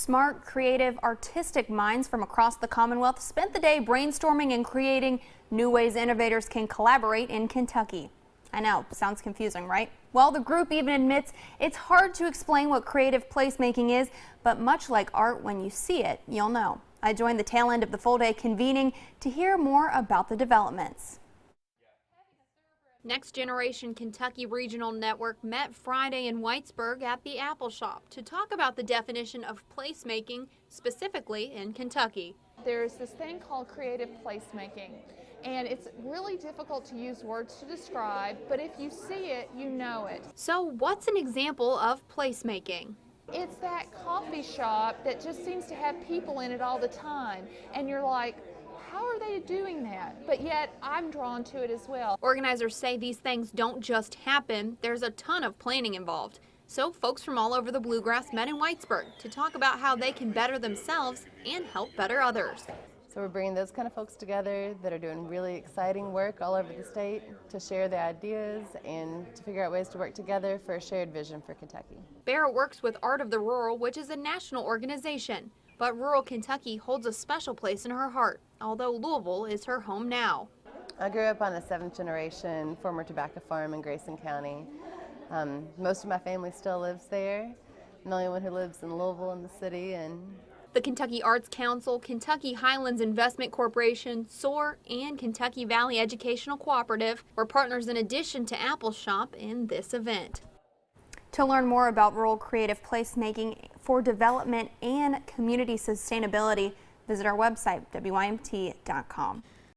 smart, creative, artistic minds from across the Commonwealth spent the day brainstorming and creating new ways innovators can collaborate in Kentucky. I know, sounds confusing, right? Well, the group even admits it's hard to explain what creative placemaking is, but much like art, when you see it, you'll know. I joined the tail end of the full day convening to hear more about the developments. Next Generation Kentucky Regional Network met Friday in Whitesburg at the Appalshop to talk about the definition of placemaking, specifically in Kentucky. There's this thing called creative placemaking, and it's really difficult to use words to describe, but if you see it, you know it. So what's an example of placemaking? It's that coffee shop that just seems to have people in it all the time, and you're like, how are they doing that? But yet I'm drawn to it as well. Organizers say these things don't just happen. There's a ton of planning involved. So folks from all over the Bluegrass met in Whitesburg to talk about how they can better themselves and help better others. So we're bringing those kind of folks together that are doing really exciting work all over the state to share their ideas and to figure out ways to work together for a shared vision for Kentucky. Barra works with Art of the Rural, which is a national organization. But rural Kentucky holds a special place in her heart, although Louisville is her home now. I grew up on a 7th generation former tobacco farm in Grayson County. Most of my family still lives there. I'm the only one who lives in Louisville in the city. The Kentucky Arts Council, Kentucky Highlands Investment Corporation, SOAR, and Kentucky Valley Educational Cooperative were partners in addition to Appalshop in this event. To learn more about rural creative placemaking for development and community sustainability, visit our website, wymt.com.